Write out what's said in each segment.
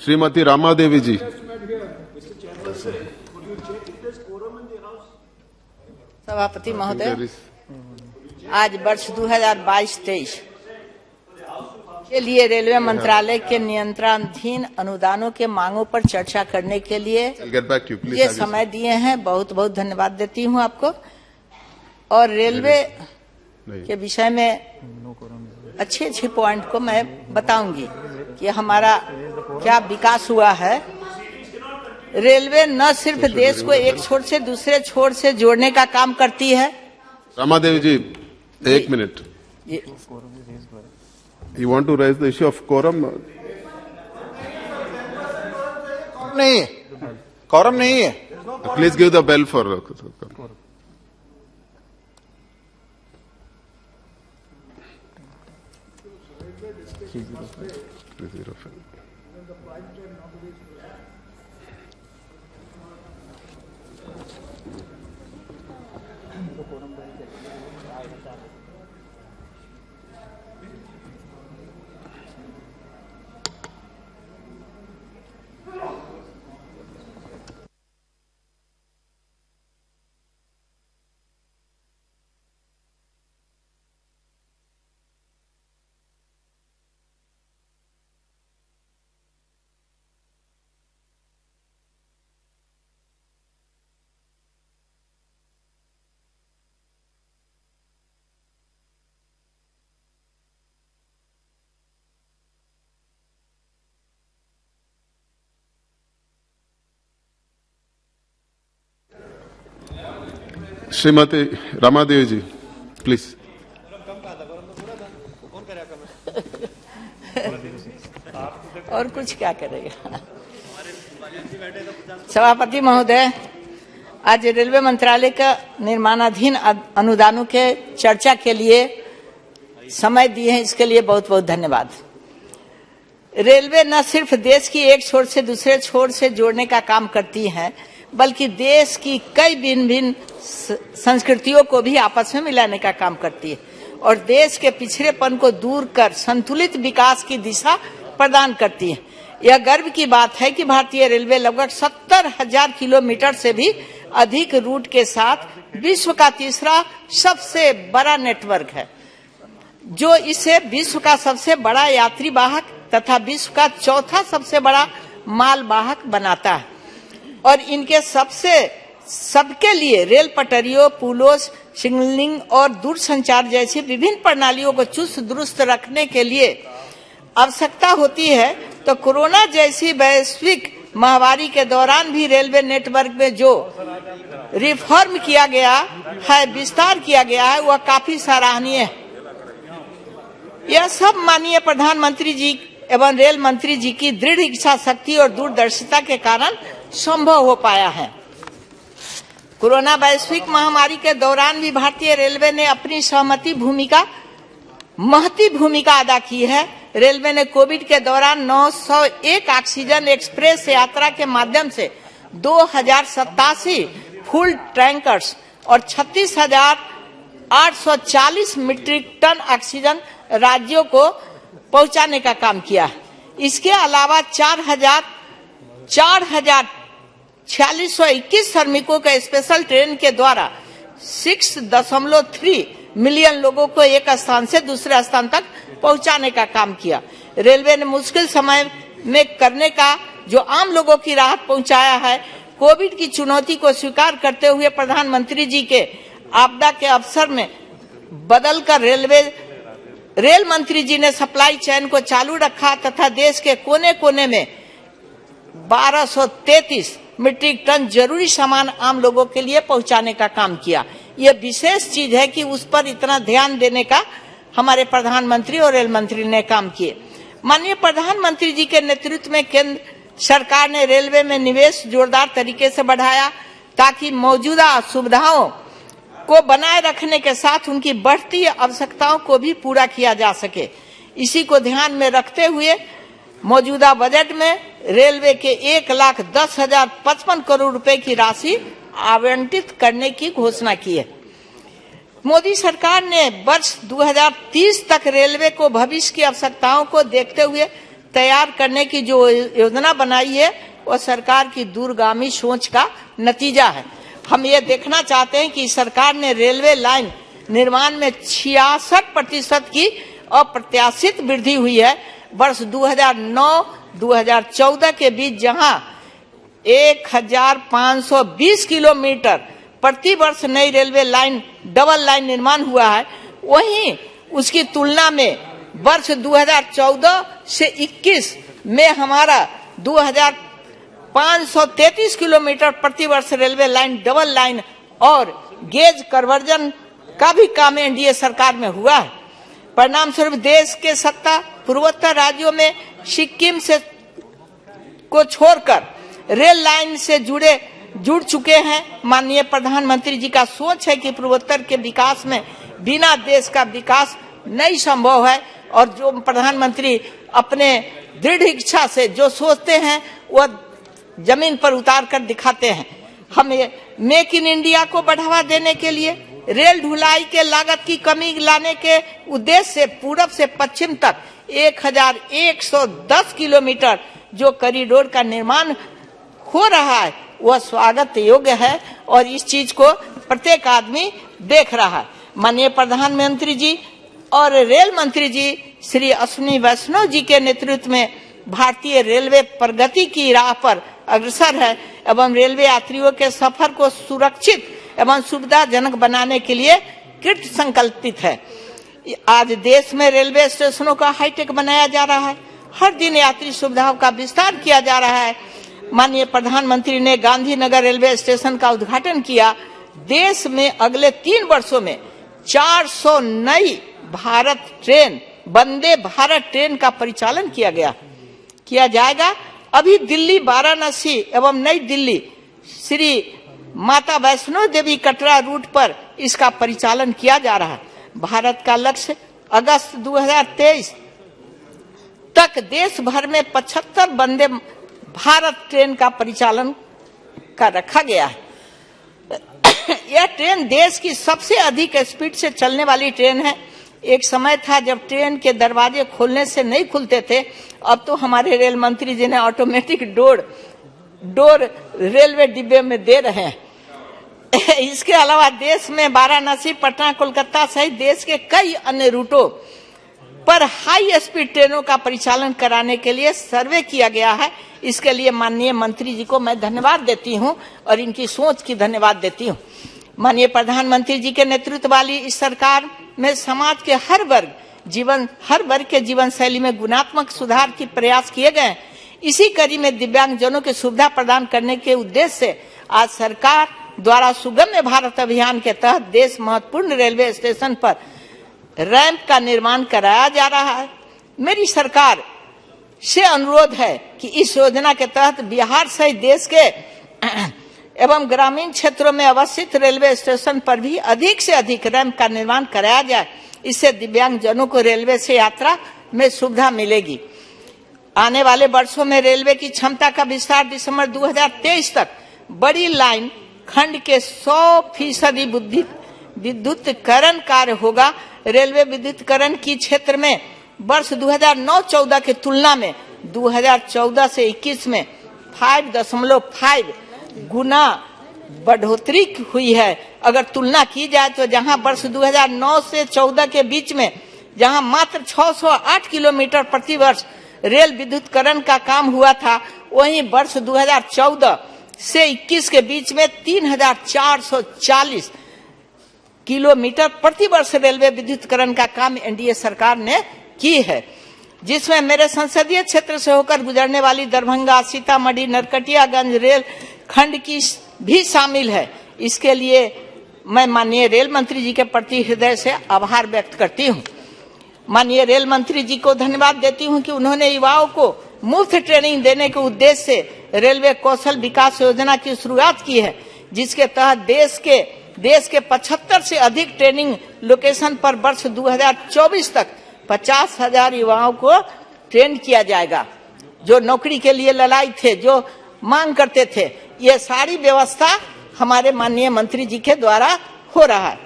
श्रीमती रामादेवी जी। सभापति महोदय, आज वर्ष 2022-23 के लिए रेलवे मंत्रालय के नियंत्रणाधीन अनुदानों के मांगों पर चर्चा करने के लिए ये समय दिए हैं। बहुत बहुत धन्यवाद देती हूं आपको। और रेलवे के विषय में अच्छे अच्छे पॉइंट को मैं बताऊंगी कि हमारा क्या विकास हुआ है। रेलवे न सिर्फ देश को एक छोर से दूसरे छोर से जोड़ने का काम करती है। रामादेवी जी, एक minute. You want to raise the issue of quorum? नहीं, quorum नहीं है। Please give the bell for Shrimati Ramadevi ji, please. और कुछ क्या करेगा सभापति महोदय। आज रेलवे मंत्रालय का निर्माणाधीन अनुदानों के चर्चा के लिए समय दिए हैं, इसके लिए बहुत बहुत धन्यवाद। रेलवे न सिर्फ देश की एक छोर से दूसरे छोर से जोड़ने का काम करती है, बल्कि देश की कई भिन्न भिन्न संस्कृतियों को भी आपस में मिलाने का काम करती है और देश के पिछड़ेपन को दूर कर संतुलित विकास की दिशा प्रदान करती है। यह गर्व की बात है कि भारतीय रेलवे लगभग 70,000 किलोमीटर से भी अधिक रूट के साथ विश्व का तीसरा सबसे बड़ा नेटवर्क है, जो इसे विश्व का सबसे बड़ा यात्री वाहक तथा विश्व का चौथा सबसे बड़ा माल वाहक बनाता है। और इनके सबके लिए रेल पटरियों, पुलों, सिग्नलिंग और दूरसंचार जैसी विभिन्न प्रणालियों को चुस्त दुरुस्त रखने के लिए आवश्यकता होती है। तो कोरोना जैसी वैश्विक महामारी के दौरान भी रेलवे नेटवर्क में जो रिफॉर्म किया गया है, विस्तार किया गया है, वह काफी सराहनीय है। यह सब माननीय प्रधानमंत्री जी एवं रेल मंत्री जी की दृढ़ इच्छा शक्ति और दूरदर्शिता के कारण संभव हो पाया है। कोरोना वैश्विक महामारी के दौरान भी भारतीय रेलवे ने अपनी महती भूमिका अदा की है। रेलवे ने कोविड के दौरान 901 ऑक्सीजन एक्सप्रेस यात्रा के माध्यम से 2087 फुल टैंकर्स और 36,840 मीट्रिक टन ऑक्सीजन राज्यों को पहुंचाने का काम किया है। इसके अलावा 4,4621 श्रमिकों के स्पेशल ट्रेन के द्वारा 6.3 मिलियन लोगों को एक स्थान से दूसरे स्थान तक पहुंचाने का काम किया। रेलवे ने मुश्किल समय में करने का जो आम लोगों की राहत पहुंचाया है। कोविड की चुनौती को स्वीकार करते हुए प्रधानमंत्री जी के आपदा के अवसर में बदलकर रेल मंत्री जी ने सप्लाई चेन को चालू रखा तथा देश के कोने कोने में 1233 मीट्रिक टन जरूरी सामान आम लोगों के लिए पहुंचाने का काम किया। यह विशेष चीज है कि उस पर इतना ध्यान देने का हमारे प्रधानमंत्री और रेल मंत्री ने काम किए। माननीय प्रधानमंत्री जी के नेतृत्व में केंद्र सरकार ने रेलवे में निवेश जोरदार तरीके से बढ़ाया ताकि मौजूदा सुविधाओं को बनाए रखने के साथ उनकी बढ़ती आवश्यकताओं को भी पूरा किया जा सके। इसी को ध्यान में रखते हुए मौजूदा बजट में रेलवे के 1,10,055 करोड़ रुपए की राशि आवंटित करने की घोषणा की है। मोदी सरकार ने वर्ष 2030 तक रेलवे को भविष्य की आवश्यकताओं को देखते हुए तैयार करने की जो योजना बनाई है वो सरकार की दूरगामी सोच का नतीजा है। हम ये देखना चाहते हैं कि सरकार ने रेलवे लाइन निर्माण में 66% की अप्रत्याशित वृद्धि हुई है। वर्ष 2009-2014 के बीच जहां 1520 किलोमीटर प्रति वर्ष नई रेलवे लाइन डबल लाइन निर्माण हुआ है, वहीं उसकी तुलना में वर्ष 2014 से 21 में हमारा 2533 किलोमीटर प्रति वर्ष रेलवे लाइन डबल लाइन और गेज कन्वर्जन का भी काम एनडीए सरकार में हुआ है। परिणाम स्वरूप देश के सत्ता पूर्वोत्तर राज्यों में सिक्किम से को छोड़कर रेल लाइन से जुड़ चुके हैं। माननीय प्रधानमंत्री जी का सोच है कि पूर्वोत्तर के विकास में बिना देश का विकास नहीं संभव है, और जो प्रधानमंत्री अपने दृढ़ इच्छा से जो सोचते हैं वह जमीन पर उतार कर दिखाते हैं। हमें मेक इन इंडिया को बढ़ावा देने के लिए रेल ढुलाई के लागत की कमी लाने के उद्देश्य से पूरब से पश्चिम तक 1110 किलोमीटर जो कॉरिडोर का निर्माण हो रहा है वह स्वागत योग्य है, और इस चीज को प्रत्येक आदमी देख रहा है। माननीय प्रधानमंत्री जी और रेल मंत्री जी श्री अश्विनी वैष्णव जी के नेतृत्व में भारतीय रेलवे प्रगति की राह पर अग्रसर है एवं रेलवे यात्रियों के सफर को सुरक्षित एवं सुविधाजनक बनाने के लिए कृत संकल्पित है। आज देश में रेलवे स्टेशनों का हाईटेक बनाया जा रहा है, हर दिन यात्री सुविधाओं का विस्तार किया जा रहा है। माननीय प्रधानमंत्री ने गांधीनगर रेलवे स्टेशन का उद्घाटन किया। देश में अगले 3 वर्षों में 400 नई भारत ट्रेन, वंदे भारत ट्रेन का परिचालन किया जाएगा। अभी दिल्ली वाराणसी एवं नई दिल्ली श्री माता वैष्णो देवी कटरा रूट पर इसका परिचालन किया जा रहा है। भारत का लक्ष्य अगस्त 2023 तक देश भर में 75 वंदे भारत ट्रेन का परिचालन का रखा गया है। यह ट्रेन देश की सबसे अधिक स्पीड से चलने वाली ट्रेन है। एक समय था जब ट्रेन के दरवाजे खोलने से नहीं खुलते थे, अब तो हमारे रेल मंत्री जी ने ऑटोमेटिक डोर रेलवे डिब्बे में दे रहे हैं। इसके अलावा देश में वाराणसी, पटना, कोलकाता सहित देश के कई अन्य रूटों पर हाई स्पीड ट्रेनों का परिचालन कराने के लिए सर्वे किया गया है। इसके लिए माननीय मंत्री जी को मैं धन्यवाद देती हूं और इनकी सोच की धन्यवाद देती हूं। माननीय प्रधानमंत्री जी के नेतृत्व वाली इस सरकार में समाज के हर वर्ग के जीवन शैली में गुणात्मक सुधार के प्रयास किए गए। इसी कड़ी में दिव्यांगजनों की सुविधा प्रदान करने के उद्देश्य से आज सरकार द्वारा सुगम्य भारत अभियान के तहत देश महत्वपूर्ण रेलवे स्टेशन पर रैंप का निर्माण कराया जा रहा है। मेरी सरकार से अनुरोध है कि इस योजना के तहत बिहार सहित देश के एवं ग्रामीण क्षेत्रों में अवस्थित रेलवे स्टेशन पर भी अधिक से अधिक रैंप का निर्माण कराया जाए। इससे दिव्यांगजनों को रेलवे से यात्रा में सुविधा मिलेगी। आने वाले वर्षों में रेलवे की क्षमता का विस्तार दिसंबर 2023 तक बड़ी लाइन खंड के 100% विद्युतीकरण कार्य होगा। रेलवे विद्युतीकरण की क्षेत्र में वर्ष 2009-14 की तुलना में 2014 से 21 में 5.5 गुना बढ़ोतरी हुई है। अगर तुलना की जाए तो जहां वर्ष 2009 से 14 के बीच में जहां मात्र 608 किलोमीटर प्रति वर्ष रेल विद्युतीकरण का काम हुआ था, वहीं वर्ष 2014 से 21 के बीच में 3440 किलोमीटर प्रति वर्ष रेलवे विद्युतीकरण का काम एनडीए सरकार ने की है, जिसमें मेरे संसदीय क्षेत्र से होकर गुजरने वाली दरभंगा, सीतामढ़ी, नरकटियागंज रेल खंड की भी शामिल है। इसके लिए मैं माननीय रेल मंत्री जी के प्रति हृदय से आभार व्यक्त करती हूँ। माननीय रेल मंत्री जी को धन्यवाद देती हूँ कि उन्होंने युवाओं को मुफ्त ट्रेनिंग देने के उद्देश्य से रेलवे कौशल विकास योजना की शुरुआत की है, जिसके तहत देश के 75 से अधिक ट्रेनिंग लोकेशन पर वर्ष 2024 तक 50,000 युवाओं को ट्रेन किया जाएगा, जो नौकरी के लिए ललायत थे, जो मांग करते थे। ये सारी व्यवस्था हमारे माननीय मंत्री जी के द्वारा हो रहा है।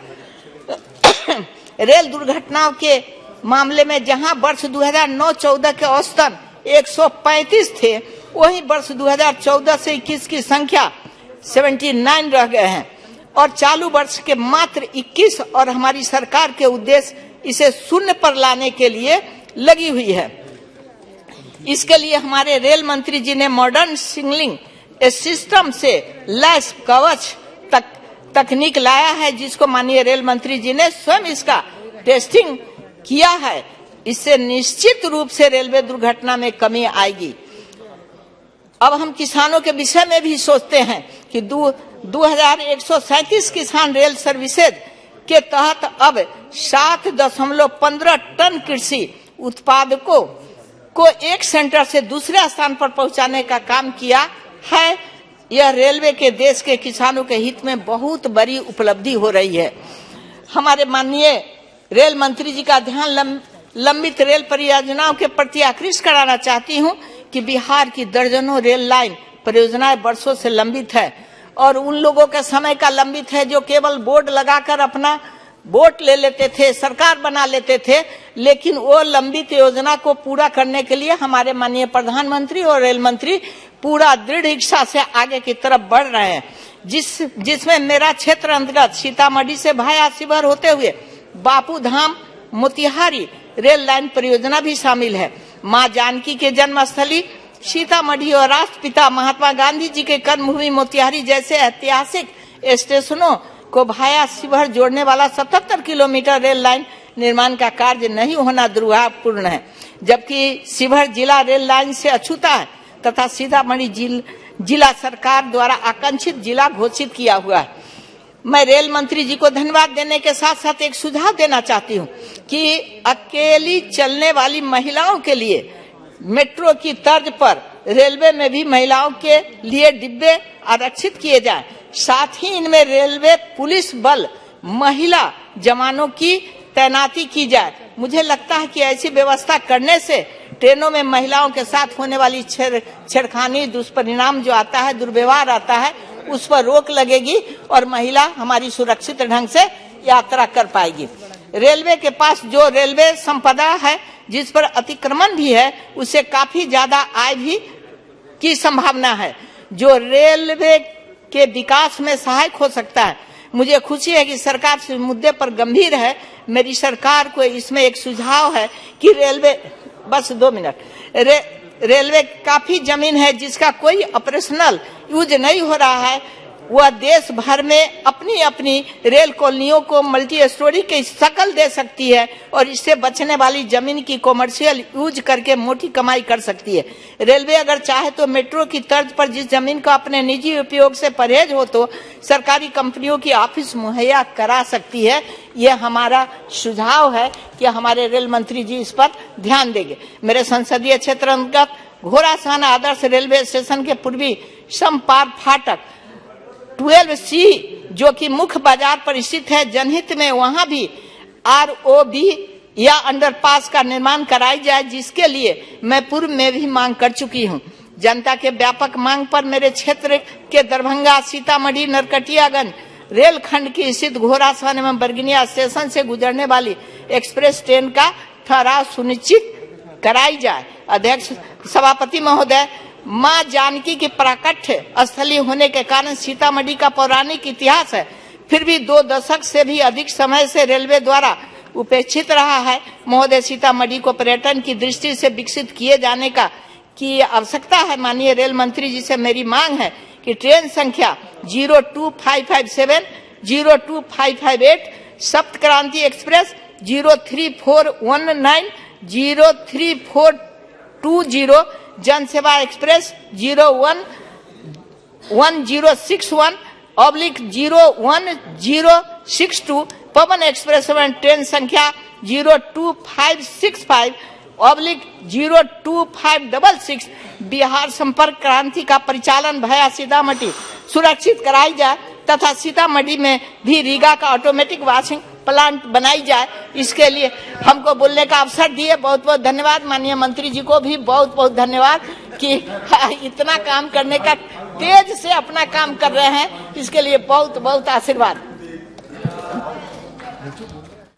रेल दुर्घटनाओं के मामले में जहां वर्ष 2009-14 के औसतन 135 थे, वही वर्ष 2014 से 21 की संख्या 79 रह गए हैं और चालू वर्ष के मात्र 21 और हमारी सरकार के उद्देश्य इसे शून्य पर लाने के लिए लगी हुई है। इसके लिए हमारे रेल मंत्री जी ने मॉडर्न सिग्नलिंग सिस्टम से लैस कवच तकनीक लाया है, जिसको माननीय रेल मंत्री जी ने स्वयं इसका टेस्टिंग किया है। इससे निश्चित रूप से रेलवे दुर्घटना में कमी आएगी। अब हम किसानों के विषय में भी सोचते हैं कि 2137 किसान रेल सर्विसेज के तहत अब 7.15 टन कृषि उत्पादकों को एक सेंटर से दूसरे स्थान पर पहुंचाने का काम किया है। यह रेलवे के देश के किसानों के हित में बहुत बड़ी उपलब्धि हो रही है। हमारे माननीय रेल मंत्री जी का ध्यान लंबित रेल परियोजनाओं के प्रति आकृष्ट कराना चाहती हूं कि बिहार की दर्जनों रेल लाइन परियोजनाएं वर्षों से लंबित है और उन लोगों के समय का लंबित है जो केवल बोर्ड लगाकर अपना वोट ले लेते थे, सरकार बना लेते थे, लेकिन वो लंबित योजना को पूरा करने के लिए हमारे माननीय प्रधानमंत्री और रेल मंत्री पूरा दृढ़ इच्छा से आगे की तरफ बढ़ रहे हैं। जिसमें मेरा क्षेत्र अंतर्गत सीतामढ़ी से भाया शिवहर होते हुए बापू धाम मोतिहारी रेल लाइन परियोजना भी शामिल है। मां जानकी के जन्मस्थली सीतामढ़ी और राष्ट्रपिता महात्मा गांधी जी के कर्मभूमि मोतिहारी जैसे ऐतिहासिक स्टेशनों को भाया शिवहर जोड़ने वाला 77 किलोमीटर रेल लाइन निर्माण का कार्य नहीं होना दुर्भाग्यपूर्ण है, जबकि शिवहर जिला रेल लाइन से अछूता है तथा सीतामढ़ी जिला सरकार द्वारा आकांक्षित जिला घोषित किया हुआ है। मैं रेल मंत्री जी को धन्यवाद देने के साथ साथ एक सुझाव देना चाहती हूं कि अकेली चलने वाली महिलाओं के लिए मेट्रो की तर्ज पर रेलवे में भी महिलाओं के लिए डिब्बे आरक्षित किए जाएं। साथ ही इनमें रेलवे पुलिस बल महिला जवानों की तैनाती की जाए। मुझे लगता है कि ऐसी व्यवस्था करने से ट्रेनों में महिलाओं के साथ होने वाली छेड़खानी, दुष्परिणाम जो आता है, दुर्व्यवहार आता है, उस पर रोक लगेगी और महिला हमारी सुरक्षित ढंग से यात्रा कर पाएगी। रेलवे के पास जो रेलवे संपदा है जिस पर अतिक्रमण भी है, उससे काफी ज्यादा आय भी की संभावना है जो रेलवे के विकास में सहायक हो सकता है। मुझे खुशी है कि सरकार इस मुद्दे पर गंभीर है। मेरी सरकार को इसमें एक सुझाव है कि रेलवे काफी जमीन है जिसका कोई ऑपरेशनल यूज नहीं हो रहा है, वह देश भर में अपनी अपनी रेल कॉलोनियों को मल्टी स्टोरी की शक्ल दे सकती है और इससे बचने वाली जमीन की कॉमर्शियल यूज करके मोटी कमाई कर सकती है। रेलवे अगर चाहे तो मेट्रो की तर्ज पर जिस जमीन का अपने निजी उपयोग से परहेज हो तो सरकारी कंपनियों की ऑफिस मुहैया करा सकती है। यह हमारा सुझाव है कि हमारे रेल मंत्री जी इस पर ध्यान देंगे। मेरे संसदीय क्षेत्र अंतर्गत घोड़ासहन आदर्श रेलवे स्टेशन के पूर्वी समपार फाटक 12C जो कि मुख्य बाजार पर स्थित है, जनहित में वहां भी ROB या अंडरपास का निर्माण कराई जाए, जिसके लिए मैं पूर्व में भी मांग कर चुकी हूं। जनता के व्यापक मांग पर मेरे क्षेत्र के दरभंगा, सीतामढ़ी, नरकटियागंज रेलखंड की स्थित घोड़ासहन एवं बरगिनिया स्टेशन से गुजरने वाली एक्सप्रेस ट्रेन का ठहराव सुनिश्चित कराई जाए। अध्यक्ष सभापति महोदय, मां जानकी की प्राकट्य स्थली होने के कारण सीतामढ़ी का पौराणिक इतिहास है, फिर भी 2 दशक से भी अधिक समय से रेलवे द्वारा उपेक्षित रहा है। महोदय, सीतामढ़ी को पर्यटन की दृष्टि से विकसित किए जाने की आवश्यकता है। माननीय रेल मंत्री जी से मेरी मांग है कि ट्रेन संख्या 02557, 02558, सप्त क्रांति एक्सप्रेस 03419, 03420, जन सेवा एक्सप्रेस 01061/01062, पवन एक्सप्रेस ट्रेन संख्या 02565/02566 बिहार संपर्क क्रांति का परिचालन भया सीतामढ़ी सुरक्षित कराई जाए तथा सीतामढ़ी में भी रीगा का ऑटोमेटिक वॉशिंग प्लांट बनाई जाए। इसके लिए हमको बोलने का अवसर दिए, बहुत बहुत धन्यवाद। माननीय मंत्री जी को भी बहुत बहुत धन्यवाद कि इतना काम करने का तेज से अपना काम कर रहे हैं, इसके लिए बहुत बहुत आशीर्वाद।